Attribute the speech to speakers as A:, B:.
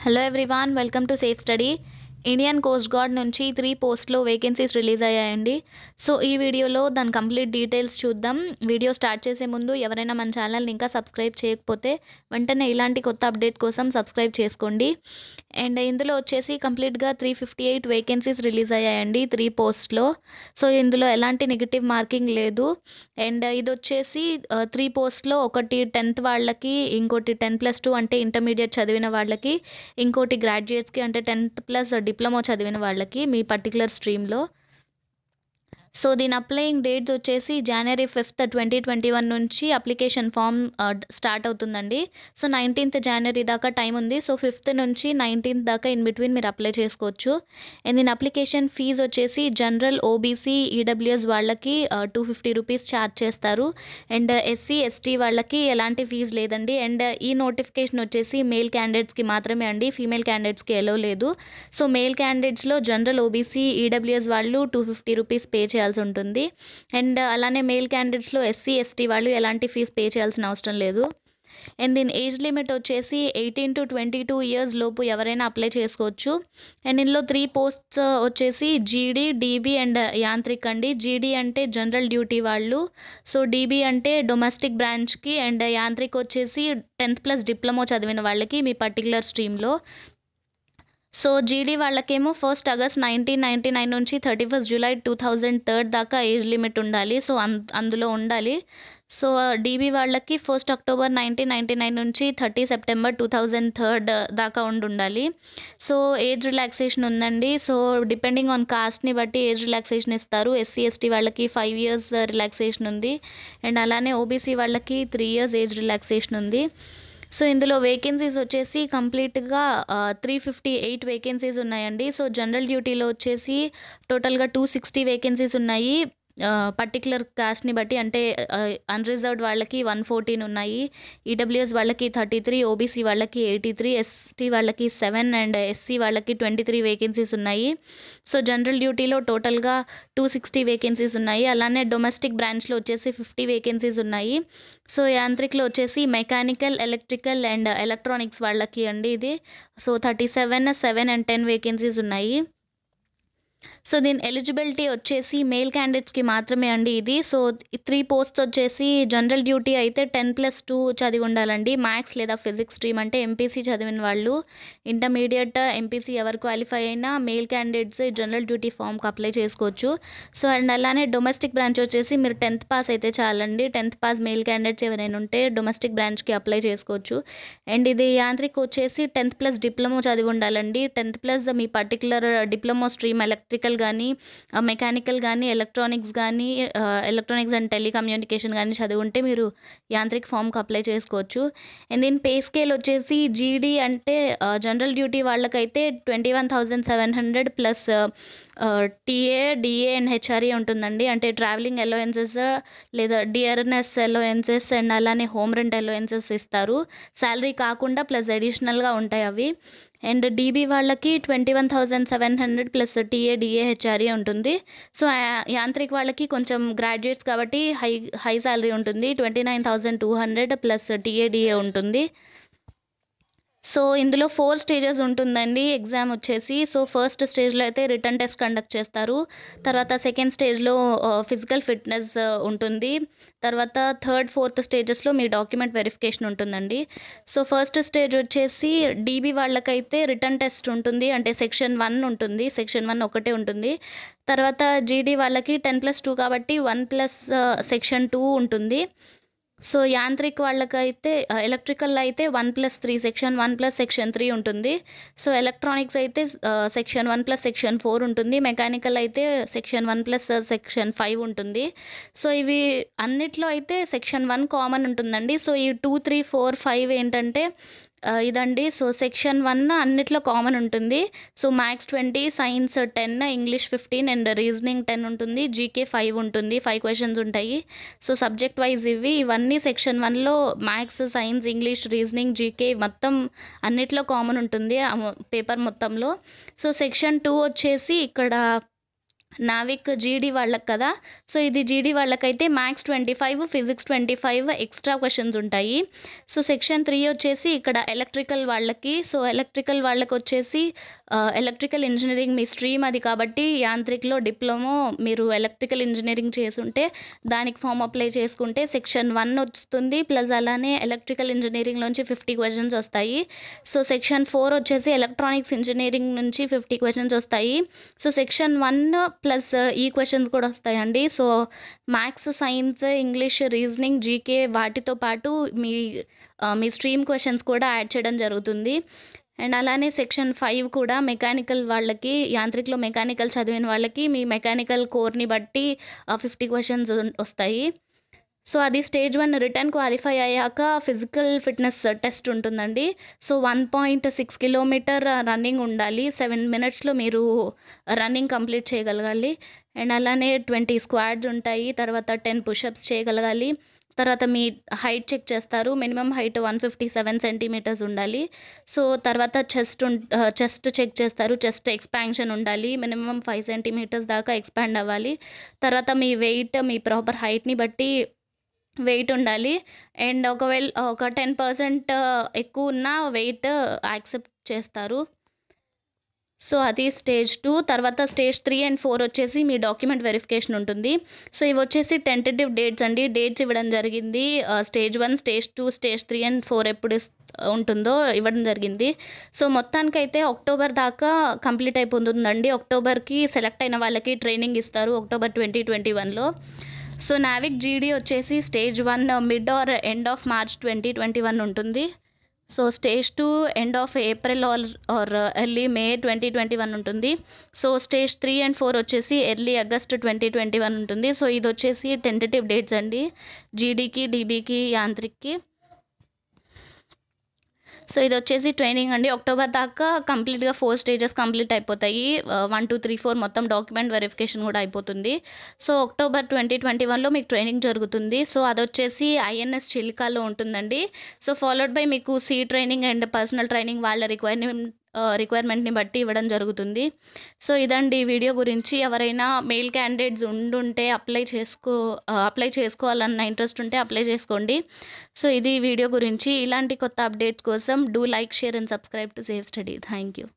A: Hello everyone, welcome to safe study. Indian coast guard నుంచి 3 పోస్ట్లో vacancies release అయ్యాయండి. So ఈ వీడియోలో దాని కంప్లీట్ డీటెయిల్స్ చూద్దాం. వీడియో స్టార్ట్ చేసే ముందు ఎవరైనా మన ఛానల్ని ఇంకా సబ్స్క్రైబ్ చేయకపోతే వెంటనే ఇలాంటి కొత్త అప్డేట్ కోసం సబ్స్క్రైబ్ చేసుకోండి. అండ్ ఇందులో వచ్చేసి కంప్లీట్గా 358 వేకెన్సీస్ రిలీజ్ అయ్యాయండి 3 పోస్ట్లో. సో ఇందులో ఎలాంటి నెగిటివ్ మార్కింగ్ లేదు. అండ్ ఇది వచ్చేసి 3 పోస్ట్లో ఒకటి 10th వాళ్ళకి, ఇంకోటి 10+2 అంటే ఇంటర్మీడియట్ చదివిన వాళ్ళకి, ఇంకోటి గ్రాడ్యుయేట్స్కి అంటే 10th ప్లస్ డిప్లొమా చదివిన వాళ్ళకి మీ పర్టికులర్ స్ట్రీమ్లో. సో దీని అప్లయింగ్ డేట్స్ వచ్చేసి January 5th 2021 నుంచి అప్లికేషన్ ఫామ్ స్టార్ట్ అవుతుందండి. సో 19th January దాకా టైం ఉంది. సో 5th నుంచి 19th దాకా ఇన్ బిట్వీన్ మీరు అప్లై చేసుకోవచ్చు. అండ్ దీని అప్లికేషన్ ఫీజు వచ్చేసి జనరల్, ఓబీసీ, ఈడబ్ల్యూఎస్ వాళ్ళకి 250 రూపీస్ ఛార్జ్ చేస్తారు. అండ్ ఎస్సీ, ఎస్టీ వాళ్ళకి ఎలాంటి ఫీజు లేదండి. అండ్ ఈ నోటిఫికేషన్ వచ్చేసి మేల్ క్యాండిడేట్స్కి మాత్రమే అండి, ఫీమేల్ క్యాండిడేట్స్కి ఎలో లేదు. సో మేల్ క్యాండిడేట్స్లో జనరల్, ఓబీసీ, ఈడబ్ల్యూఎస్ వాళ్ళు 250 రూపీస్ పే చేయాల్సి ఉంటుంది. అండ్ అలానే మేల్ క్యాండిడేట్స్లో ఎస్సీ, ఎస్టీ వాళ్ళు ఎలాంటి ఫీజు పే చేయాల్సిన అవసరం లేదు. అండ్ దీని ఏజ్ లిమిట్ వచ్చేసి 18 to 22 ఇయర్స్ లోపు ఎవరైనా అప్లై చేసుకోవచ్చు. అండ్ ఇందులో 3 పోస్ట్స్ వచ్చేసి జీడీ, డీబీ అండ్ యాంత్రిక్ అండి. జీడీ అంటే జనరల్ డ్యూటీ వాళ్ళు, సో డీబీ అంటే డొమెస్టిక్ బ్రాంచ్కి, అండ్ యాంత్రిక్ వచ్చేసి 10th ప్లస్ డిప్లొమా చదివిన వాళ్ళకి మీ పర్టికులర్ స్ట్రీమ్లో. సో జీడీ వాళ్ళకేమో 1st August 1999 నుంచి 31st July 2003 దాకా ఏజ్ లిమిట్ ఉండాలి. సో అందులో ఉండాలి. సో డీబీ వాళ్ళకి 1st October 1999 నుంచి 30 September 2003 దాకా ఉండాలి. సో ఏజ్ రిలాక్సేషన్ ఉందండి. సో డిపెండింగ్ ఆన్ కాస్ట్ని బట్టి ఏజ్ రిలాక్సేషన్ ఇస్తారు. ఎస్సీ, ఎస్టీ వాళ్ళకి 5 years రిలాక్సేషన్ ఉంది. అండ్ అలానే ఓబీసీ వాళ్ళకి 3 years ఏజ్ రిలాక్సేషన్ ఉంది. సో ఇందులో వేకెన్సీస్ వచ్చేసి కంప్లీట్గా 358 వేకెన్సీస్ ఉన్నాయండి. సో జనరల్ డ్యూటీలో వచ్చేసి టోటల్గా 260 వేకెన్సీస్ ఉన్నాయి. పర్టికులర్ కాస్ట్ని బట్టి అంటే అన్రిజర్వ్డ్ వాళ్ళకి 114 ఉన్నాయి, ఈడబ్ల్యూఎస్ వాళ్ళకి 33, ఓబీసీ వాళ్ళకి 83, ఎస్టీ వాళ్ళకి 7 అండ్ ఎస్సీ వాళ్ళకి 23 వేకెన్సీస్ ఉన్నాయి. సో జనరల్ డ్యూటీలో టోటల్గా 260 వేకెన్సీస్ ఉన్నాయి. అలానే డొమెస్టిక్ బ్రాంచ్లో వచ్చేసి 50 వేకెన్సీస్ ఉన్నాయి. సో యాంత్రిక్లో వచ్చేసి మెకానికల్, ఎలక్ట్రికల్ అండ్ ఎలక్ట్రానిక్స్ వాళ్ళకి అండి ఇది. సో 37, 7 అండ్ 10 వేకెన్సీస్ ఉన్నాయి. సో దీని ఎలిజిబిలిటీ వచ్చేసి మేల్ క్యాండిడేట్స్కి మాత్రమే అండి ఇది. సో 3 పోస్ట్స్ వచ్చేసి జనరల్ డ్యూటీ అయితే 10+2 చదివి ఉండాలండి. మ్యాథ్స్ లేదా ఫిజిక్స్ స్ట్రీమ్ అంటే ఎంపీసీ చదివిన వాళ్ళు, ఇంటర్మీడియట్, ఎంపీసీ ఎవరు క్వాలిఫై అయినా మేల్ క్యాండిడేట్స్ జనరల్ డ్యూటీ ఫామ్కి అప్లై చేసుకోవచ్చు. సో అండ్ అలానే డొమెస్టిక్ బ్రాంచ్ వచ్చేసి మీరు 10th పాస్ అయితే చాలండి. 10th పాస్ మేల్ క్యాండిడేట్స్ ఎవరైనా ఉంటే డొమెస్టిక్ బ్రాంచ్కి అప్లై చేసుకోవచ్చు. అండ్ ఇది యాంత్రిక్ వచ్చేసి 10th ప్లస్ డిప్లొమా చదివి ఉండాలండి. 10th ప్లస్ మీ పర్టికులర్ డిప్లొమా స్ట్రీమ్ ఎలక్ట్రికల్ కానీ, మెకానికల్ కానీ, ఎలక్ట్రానిక్స్ కానీ, ఎలక్ట్రానిక్స్ అండ్ టెలికమ్యూనికేషన్ కానీ చదివి ఉంటే మీరు యాంత్రిక్ ఫామ్కి అప్లై చేసుకోవచ్చు. అండ్ దీని పే స్కేల్ వచ్చేసి జీడీ అంటే జనరల్ డ్యూటీ వాళ్ళకైతే 21,700 plus TA, DA and HRA ఉంటుందండి. అంటే ట్రావెలింగ్ అలవెన్సెస్ లేదా డిఆర్ఎన్ఎస్ అలవెన్సెస్ అండ్ అలానే హోమ్ రెంట్ అలవెన్సెస్ ఇస్తారు. శాలరీ కాకుండా ప్లస్ అడిషనల్గా ఉంటాయి అవి. అండ్ డీబీ వాళ్ళకి 21,700 ప్లస్ టీఏ, డిఏ, హెచ్ఆర్ఏ ఉంటుంది. సో యాంత్రిక్ వాళ్ళకి కొంచెం గ్రాడ్యుయేట్స్ కాబట్టి హై శాలరీ ఉంటుంది. 29,200 ప్లస్ టీఏ, డిఏ ఉంటుంది. సో ఇందులో 4 స్టేజెస్ ఉంటుందండి ఎగ్జామ్ వచ్చేసి. సో ఫస్ట్ స్టేజ్లో అయితే రిటర్న్ టెస్ట్ కండక్ట్ చేస్తారు. తర్వాత సెకండ్ స్టేజ్లో ఫిజికల్ ఫిట్నెస్ ఉంటుంది. తర్వాత థర్డ్, ఫోర్త్ స్టేజెస్లో మీ డాక్యుమెంట్ వెరిఫికేషన్ ఉంటుందండి. సో ఫస్ట్ స్టేజ్ వచ్చేసి డీబీ వాళ్ళకైతే రిటర్న్ టెస్ట్ ఉంటుంది. అంటే సెక్షన్ 1 ఉంటుంది, సెక్షన్ 1 ఒకటే ఉంటుంది. తర్వాత జీడీ వాళ్ళకి 10+2 కాబట్టి 1+ సెక్షన్ 2 ఉంటుంది. సో యాంత్రిక్ వాళ్ళకైతే ఎలక్ట్రికల్ అయితే 1+3 సెక్షన్ 1+ సెక్షన్ 3 ఉంటుంది. సో ఎలక్ట్రానిక్స్ అయితే సెక్షన్ 1+ సెక్షన్ 4 ఉంటుంది. మెకానికల్ అయితే సెక్షన్ 1+ సెక్షన్ 5 ఉంటుంది. సో ఇవి అన్నిట్లో అయితే సెక్షన్ 1 కామన్ ఉంటుందండి. సో ఈ 2, 3, 4, 5 ఏంటంటే ఇదండి. సో సెక్షన్ 1 అన్నిట్లో కామన్ ఉంటుంది. So maths 20, science 10, English 15 and reasoning 10 ఉంటుంది. జీకే 5 ఉంటుంది, 5 క్వశ్చన్స్ ఉంటాయి. సో సబ్జెక్ట్ వైజ్ ఇవన్నీ సెక్షన్ 1లో maths, science, English, reasoning, GK మొత్తం అన్నిట్లో కామన్ ఉంటుంది పేపర్ మొత్తంలో. సో సెక్షన్ 2 వచ్చేసి ఇక్కడ నావిక్ జీడీ వాళ్ళకి కదా. సో ఇది జీడీ వాళ్ళకైతే మ్యాథ్స్ 25, ఫిజిక్స్ 25 ఎక్స్ట్రా క్వశ్చన్స్ ఉంటాయి. సో సెక్షన్ 3 వచ్చేసి ఇక్కడ ఎలక్ట్రికల్ వాళ్ళకి. సో ఎలక్ట్రికల్ వాళ్ళకి వచ్చేసి ఎలక్ట్రికల్ ఇంజనీరింగ్ మీ స్ట్రీమ్ అది కాబట్టి యాంత్రిక్లో డిప్లొమో మీరు ఎలక్ట్రికల్ ఇంజనీరింగ్ చేసుంటే దానికి ఫామ్ అప్లై చేసుకుంటే సెక్షన్ 1 వస్తుంది. ప్లస్ అలానే ఎలక్ట్రికల్ ఇంజనీరింగ్లోంచి 50 క్వశ్చన్స్ వస్తాయి. సో సెక్షన్ 4 వచ్చేసి ఎలక్ట్రానిక్స్ ఇంజనీరింగ్ నుంచి 50 క్వశ్చన్స్ వస్తాయి. సో సెక్షన్ 1 ప్లస్ ఈ క్వశ్చన్స్ కూడా వస్తాయండి. So maths, science, English, reasoning, GK వాటితో పాటు మీ స్ట్రీమ్ క్వశ్చన్స్ కూడా యాడ్ చేయడం జరుగుతుంది. అండ్ అలానే సెక్షన్ 5 కూడా మెకానికల్ వాళ్ళకి, యాంత్రిక్లో మెకానికల్ చదివిన వాళ్ళకి మీ మెకానికల్ కోర్ని బట్టి 50 క్వశ్చన్స్ వస్తాయి. సో అది స్టేజ్ 1 రిటర్న్ క్వాలిఫై అయ్యాక ఫిజికల్ ఫిట్నెస్ టెస్ట్ ఉంటుందండి. సో 1.6 కిలోమీటర్ రన్నింగ్ ఉండాలి. 7 మినిట్స్లో మీరు రన్నింగ్ కంప్లీట్ చేయగలగాలి. అండ్ అలానే 20 స్క్వాడ్స్ ఉంటాయి. తర్వాత 10 పుషప్స్ చేయగలగాలి. తర్వాత మీ హైట్ చెక్ చేస్తారు. మినిమం హైట్ 157 సెంటీమీటర్స్ ఉండాలి. సో తర్వాత చెస్ట్ చెక్ చేస్తారు. చెస్ట్ ఎక్స్పాన్షన్ ఉండాలి. మినిమం 5 సెంటీమీటర్స్ దాకా ఎక్స్పాండ్ అవ్వాలి. తర్వాత మీ వెయిట్, మీ ప్రాపర్ హైట్ని బట్టి వెయిట్ ఉండాలి. అండ్ ఒకవేళ ఒక 10% ఎక్కువ ఉన్న వెయిట్ యాక్సెప్ట్ చేస్తారు. సో అది స్టేజ్ 2. తర్వాత స్టేజ్ 3 అండ్ 4 వచ్చేసి మీ డాక్యుమెంట్ వెరిఫికేషన్ ఉంటుంది. సో ఇవి వచ్చేసి టెంటేటివ్ డేట్స్ అండి. డేట్స్ ఇవ్వడం జరిగింది. స్టేజ్ 1, స్టేజ్ 2, స్టేజ్ 3 అండ్ 4 ఎప్పుడు ఉంటుందో ఇవ్వడం జరిగింది. సో మొత్తానికైతే అక్టోబర్ దాకా కంప్లీట్ అయిపోతుందండి. అక్టోబర్కి సెలెక్ట్ అయిన వాళ్ళకి ట్రైనింగ్ ఇస్తారు అక్టోబర్ 2021లో. సో నావిక్ జీడీ వచ్చేసి stage 1 mid or end of March 2021 ఉంటుంది. So stage 2 end of April or early May 2021 ఉంటుంది. సో స్టేజ్ 3 అండ్ 4 వచ్చేసి ఎర్లీ ఆగస్ట్ 2021 ఉంటుంది. సో ఇది వచ్చేసి టెంటేటివ్ డేట్స్ అండి జీడీకి, డీబీకి, యాంత్రిక్కి. సో ఇది వచ్చేసి ట్రైనింగ్ అండి. అక్టోబర్ దాకా కంప్లీట్గా 4 స్టేజెస్ కంప్లీట్ అయిపోతాయి. 1, 2, 3, 4 మొత్తం డాక్యుమెంట్ వెరిఫికేషన్ కూడా అయిపోతుంది. సో అక్టోబర్ 2021లో మీకు ట్రైనింగ్ జరుగుతుంది. సో అది వచ్చేసి ఐఎన్ఎస్ చిల్కాలో ఉంటుందండి. సో ఫాలోడ్ బై మీకు sea training and personal training వాళ్ళ రిక్వైర్మెంట్ని బట్టి ఇవ్వడం జరుగుతుంది. సో ఇదండి ఈ వీడియో గురించి. ఎవరైనా మెయిల్ క్యాండిడేట్స్ ఉండుంటే అప్లై చేసుకోవాలన్న ఇంట్రెస్ట్ ఉంటే అప్లై చేసుకోండి. సో ఇది వీడియో గురించి. ఇలాంటి కొత్త అప్డేట్స్ కోసం do like, share and subscribe to safe study. Thank you.